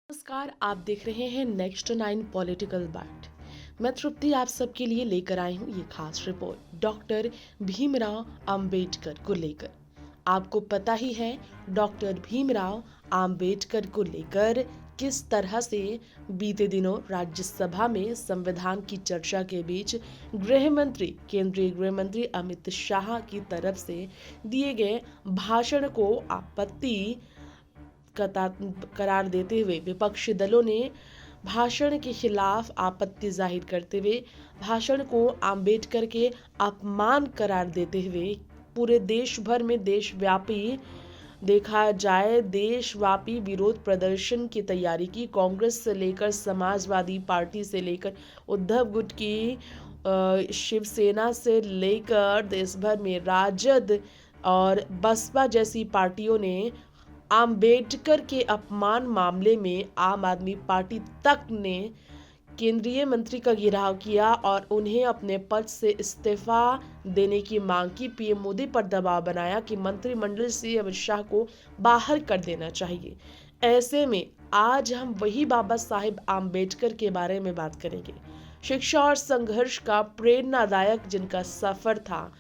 नमस्कार, आप देख रहे हैं नेक्स्ट 9 पॉलिटिकल बाइट। मैं तृप्ति आप सबके लिए लेकर आई हूँ ये खास रिपोर्ट डॉक्टर भीमराव अंबेडकर को लेकर। आपको पता ही है डॉक्टर भीमराव अंबेडकर को लेकर किस तरह से बीते दिनों राज्यसभा में संविधान की चर्चा के बीच केंद्रीय गृह मंत्री अमित शाह की तरफ से दिए गए भाषण को आपत्ति करार देते हुए विपक्षी दलों ने भाषण के खिलाफ आपत्ति जाहिर करते हुए भाषण को अंबेडकर के अपमान करार देते हुए पूरे देश भर में देशव्यापी विरोध प्रदर्शन की तैयारी की। कांग्रेस से लेकर समाजवादी पार्टी से लेकर उद्धव गुट की शिवसेना से लेकर देश भर में राजद और बसपा जैसी पार्टियों ने अंबेडकर के अपमान मामले में आम आदमी पार्टी तक ने केंद्रीय मंत्री का घेराव किया और उन्हें अपने पद से इस्तीफा देने की मांग की। पीएम मोदी पर दबाव बनाया कि मंत्रिमंडल से अमित शाह को बाहर कर देना चाहिए। ऐसे में आज हम वही बाबा साहेब आम्बेडकर के बारे में बात करेंगे, शिक्षा और संघर्ष का प्रेरणादायक जिनका सफर था।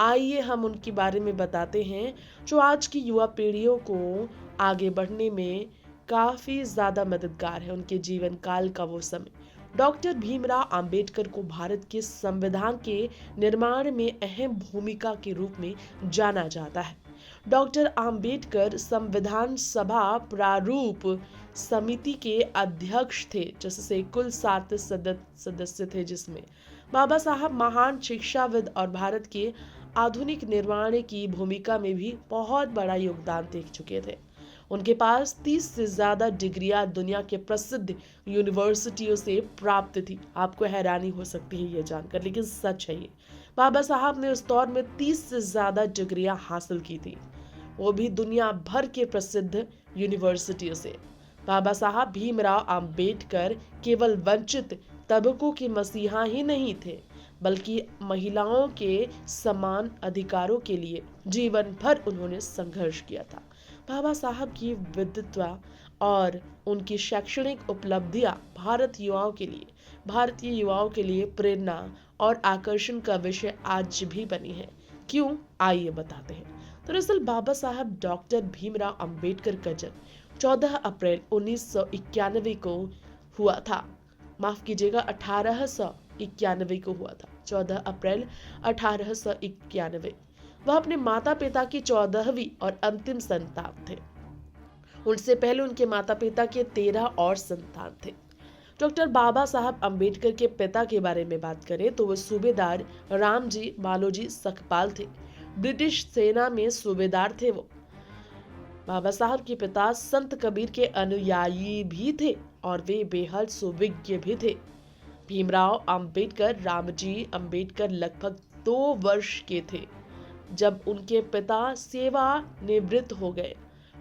आइए हम उनके बारे में बताते हैं जो आज की युवा पीढ़ियों को आगे बढ़ने में काफी ज्यादा मददगार है। उनके जीवन काल का वो समय डॉक्टर भीमराव अंबेडकर को भारत के संविधान के निर्माण में अहम भूमिका के रूप में जाना जाता है। डॉक्टर अंबेडकर संविधान सभा प्रारूप समिति के अध्यक्ष थे, जिससे कुल 7 सदस्य थे, जिसमें बाबा साहब महान शिक्षाविद और भारत के आधुनिक निर्माण की भूमिका में भी बहुत बड़ा योगदान दे चुके थे। उनके पास 30 से ज्यादा डिग्रियां दुनिया के प्रसिद्ध यूनिवर्सिटियों से प्राप्त थी। आपको हैरानी हो सकती है ये जानकर, लेकिन सच है ये। बाबा साहब ने उस दौर में 30 से ज्यादा डिग्रियां हासिल की थी, वो भी दुनिया भर के प्रसिद्ध यूनिवर्सिटियों से। बाबा साहब भीमराव अंबेडकर केवल वंचित तबकों के मसीहा ही नहीं थे, बल्कि महिलाओं के समान अधिकारों के लिए जीवन भर उन्होंने संघर्ष किया था। बाबा साहब की विद्वता और उनकी शैक्षणिक उपलब्धियां भारतीय युवाओं के लिए प्रेरणा और आकर्षण का विषय आज भी बनी है। क्यों, आइए बताते हैं। दरअसल बाबा साहब डॉक्टर भीमराव अंबेडकर का जन्म 14 अप्रैल 1991 को हुआ था। माफ कीजिएगा, 1891 को हुआ था। 14 अप्रैल 1891। वह अपने माता पिता की 14वीं और अंतिम संतान थे। उनसे पहले उनके माता पिता के 13 और संतान थे। डॉक्टर बाबा साहब अंबेडकर के पिता के बारे में बात करें तो वह सूबेदार रामजी मालोजी सकपाल थे। ब्रिटिश सेना में सूबेदार थे वो। बाबा साहब के पिता संत कबीर के अनुयायी भी थे और वे बेहद सुविज्ञ भी थे। भीमराव अंबेडकर रामजी अंबेडकर लगभग 2 वर्ष के थे जब उनके पिता सेवा निवृत्त हो गए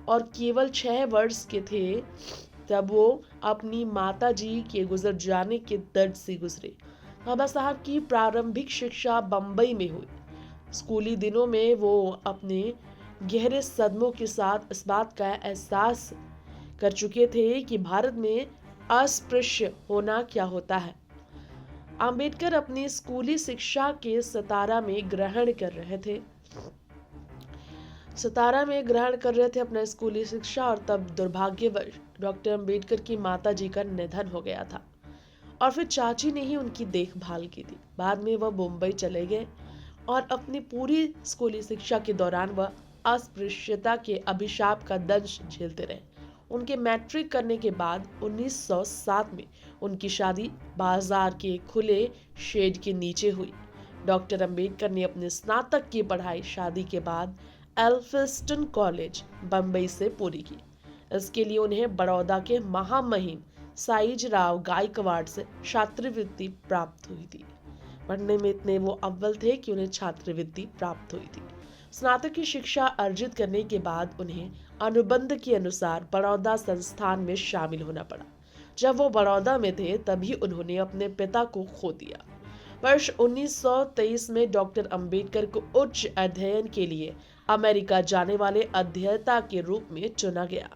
और केवल 6 वर्ष के थे तब वो अपनी माताजी के गुजर जाने के दर्द से गुजरे। बाबा साहब की प्रारंभिक शिक्षा बंबई में हुई। स्कूली दिनों में वो अपने गहरे सदमों के साथ इस बात का एहसास कर चुके थे कि भारत में अस्पृश्य होना क्या होता है। अंबेडकर अपनी स्कूली शिक्षा के सतारा में ग्रहण कर रहे थे अपना स्कूली शिक्षा, और तब दुर्भाग्यवश डॉक्टर अंबेडकर की माताजी का निधन हो गया था और फिर चाची ने ही उनकी देखभाल की थी। बाद में वह मुंबई चले गए और अपनी पूरी स्कूली शिक्षा के दौरान वह अस्पृश्यता के अभिशाप का दंश झेलते रहे। उनके मैट्रिक करने के बाद 1907 में उनकी शादी बाजार के खुले शेड के नीचे हुई। डॉक्टर अंबेडकर ने अपने स्नातक की पढ़ाई शादी के बाद एल्फिंस्टन कॉलेज बंबई से पूरी की। इसके लिए उन्हें बड़ौदा के महामहिम साईजराव गायकवाड़ से छात्रवृत्ति प्राप्त हुई थी। पढ़ने में इतने वो अव्वल थे कि उन्हें छात्रवृत्ति प्राप्त हुई थी। स्नातक की शिक्षा अर्जित करने के बाद उन्हें अनुबंध के अनुसार बड़ौदा संस्थान में शामिल होना पड़ा। जब वो बड़ौदा में थे तभी उन्होंने अपने पिता को खो दिया। वर्ष 1923 में डॉक्टर अंबेडकर को उच्च अध्ययन के लिए अमेरिका जाने वाले अध्येता के रूप में चुना गया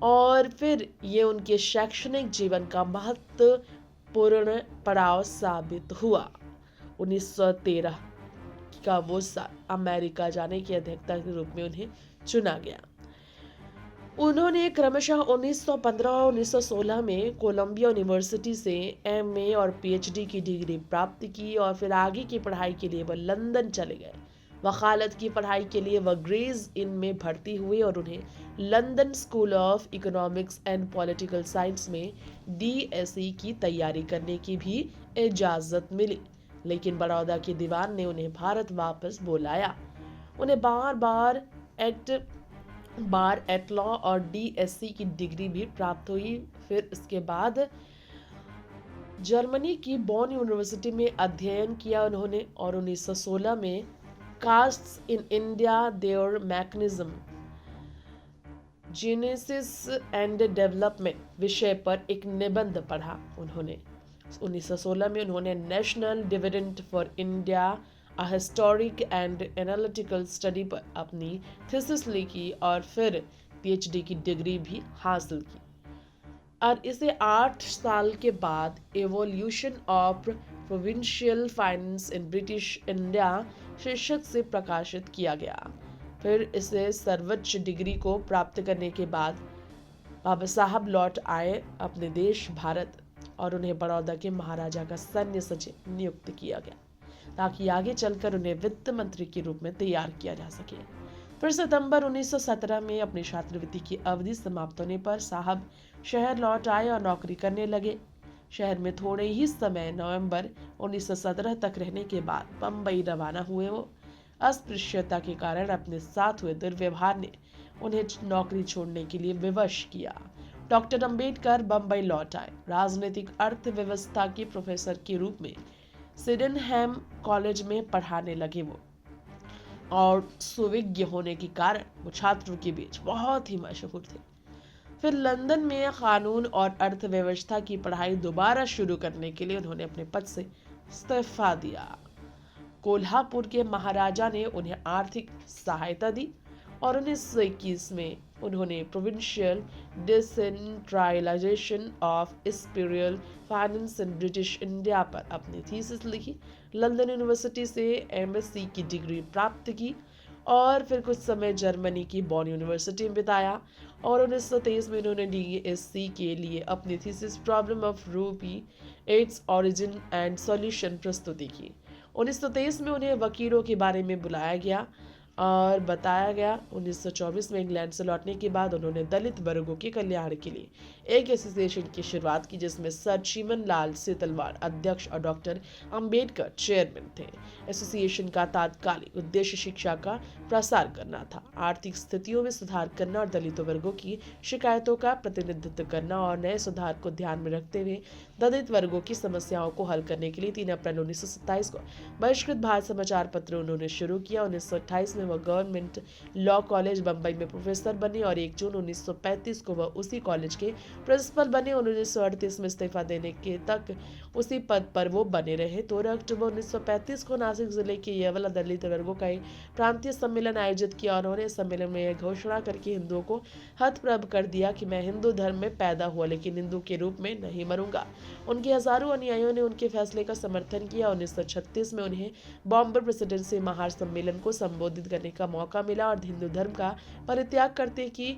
और फिर ये उनके शैक्षणिक जीवन का महत्वपूर्ण पड़ाव साबित हुआ। 1913 का वो साल अमेरिका जाने की अधिवक्ता के रूप में उन्हें चुना गया। उन्होंने क्रमशः 1915 और 1916 में कोलंबिया यूनिवर्सिटी से एमए और पीएचडी की डिग्री प्राप्त की और फिर आगे की पढ़ाई के लिए वह लंदन चले गए। वकालत की पढ़ाई के लिए वह ग्रेज इन में भर्ती हुए और उन्हें London school of economics and political science में डीएसई की तैयारी करने की भी इजाजत मिली, लेकिन बड़ौदा के दीवान ने उन्हें भारत वापस बुलाया। उन्हें बार एट लॉ और डीएससी की डिग्री भी प्राप्त हुई। फिर इसके बाद जर्मनी की बॉन यूनिवर्सिटी में अध्ययन किया उन्होंने और 1916 में castes in India there mechanism genesis and development विषय पर एक निबंध पढ़ा उन्होंने। 1916 में उन्होंने national dividend for India a historic and analytical study पर अपनी थीसिस लिखी और फिर पीएचडी की डिग्री भी हासिल की और इसे 8 साल के बाद evolution of provincial finance in British India शीर्षक से प्रकाशित किया गया। फिर इसे सर्वोच्च डिग्री को प्राप्त करने के बाद बाबा साहब लौट आए अपने देश भारत और उन्हें बड़ौदा के महाराजा का सैन्य सचिव नियुक्त किया गया ताकि आगे चलकर उन्हें वित्त मंत्री के रूप में तैयार किया जा सके। फिर सितंबर 1917 में अपनी छात्रवृत्ति की अवधि समाप्त होने पर साहब शहर लौट आए और नौकरी करने लगे। शहर में थोड़े ही समय नवंबर 1917 तक रहने के बाद बम्बई रवाना हुए। वो अस्पृश्यता के कारण अपने साथ हुए दुर्व्यवहार ने उन्हें नौकरी छोड़ने के लिए विवश किया। डॉक्टर अंबेडकर बम्बई लौट आए। राजनीतिक अर्थव्यवस्था के प्रोफेसर के रूप में सिडेनहैम कॉलेज में पढ़ाने लगे वो और सुविज्ञ होने के कारण वो छात्रों के बीच बहुत ही मशहूर थे। फिर लंदन में कानून और अर्थव्यवस्था की पढ़ाई दोबारा शुरू करने के लिए उन्होंने अपने पद से इस्तीफा दिया। कोल्हापुर के महाराजा ने उन्हें आर्थिक सहायता दी और 1921 में उन्होंने provincial decentralisation of imperial finance in British India पर अपनी थीसिस लिखी। लंदन यूनिवर्सिटी से एमएससी की डिग्री प्राप्त की और फिर कुछ समय जर्मनी की बॉन यूनिवर्सिटी में बिताया और 1923 में उन्होंने डीएससी के लिए अपनी थीसिस प्रॉब्लम ऑफ रूपी, इट्स ओरिजिन एंड सॉल्यूशन प्रस्तुति की। 1923 में उन्हें वकीलों के बारे में बुलाया गया और बताया गया। 1924 में इंग्लैंड से लौटने के बाद उन्होंने दलित वर्गों के कल्याण के लिए एक एसोसिएशन की शुरुआत की जिसमें सर चीमन लाल सेतलवाड़ अध्यक्ष और डॉक्टर अंबेडकर चेयरमैन थे। एसोसिएशन का तात्कालिक उद्देश्य शिक्षा का प्रसार करना था, आर्थिक स्थितियों में सुधार करना और दलित वर्गों की शिकायतों का प्रतिनिधित्व करना और नए सुधार को ध्यान में रखते हुए दलित वर्गों की समस्याओं को हल करने के लिए 3 अप्रैल 1927 को बहिष्कृत भारत समाचार पत्र उन्होंने शुरू किया। 1928 में वह गवर्नमेंट लॉ कॉलेज बंबई में प्रोफेसर बने और 1 जून 1935 को वह उसी कॉलेज के प्रिंसिपल बने। 1938 में इस्तीफा देने के तक उसी पद पर वो बने रहे। 13 अक्टूबर 1935 को नासिक जिले के येवला दलित वर्गों का एक प्रांतीय सम्मेलन आयोजित किया। उन्होंने सम्मेलन में यह घोषणा करके हिंदुओं को हतप्रभ कर दिया कि मैं हिंदू धर्म में पैदा हुआ लेकिन हिंदू के रूप में नहीं मरूंगा। उनके हजारों अनुयायियों ने उनके फैसले का समर्थन किया। 1936 में उन्हें बॉम्बे प्रेसिडेंसी महासम्मेलन को संबोधित करने का मौका मिला और हिंदू धर्म का परित्याग करते की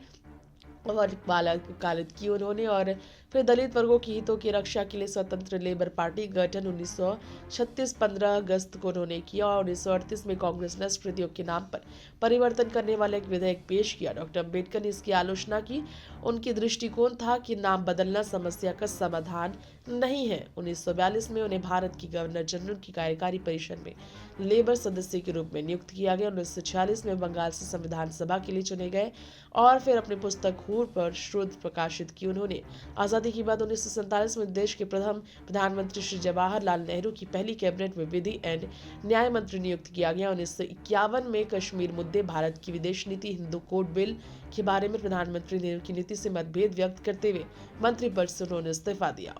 और वकालत की उन्होंने और फिर दलित वर्गों की हितों की रक्षा के लिए स्वतंत्र लेबर पार्टी गठन 1936 15 अगस्त को उन्होंने किया और 1938 में कांग्रेस नष्ट प्रतियोग के नाम पर परिवर्तन करने वाला एक विधेयक पेश किया। डॉक्टर अम्बेडकर ने इसकी आलोचना की। उनकी दृष्टिकोण था कि नाम बदलना समस्या का समाधान नहीं है। 1942 में उन्हें भारत की गवर्नर जनरल की कार्यकारी परिषद में लेबर सदस्य के रूप में नियुक्त किया गया। 1946 में बंगाल से संविधान सभा के लिए चुने गए और फिर अपनी पुस्तक हूर पर शोध प्रकाशित की। उन्होंने आजादी के बाद 1947 में देश के प्रथम प्रधानमंत्री श्री जवाहरलाल नेहरू की पहली कैबिनेट में विधि एंड न्याय मंत्री नियुक्त किया गया। 1951 में कश्मीर मुद्दे, भारत की विदेश नीति, हिंदू कोड बिल के बारे में प्रधानमंत्री नेहरू की नीति से मतभेद व्यक्त करते हुए मंत्री पद से उन्होंने इस्तीफा दिया।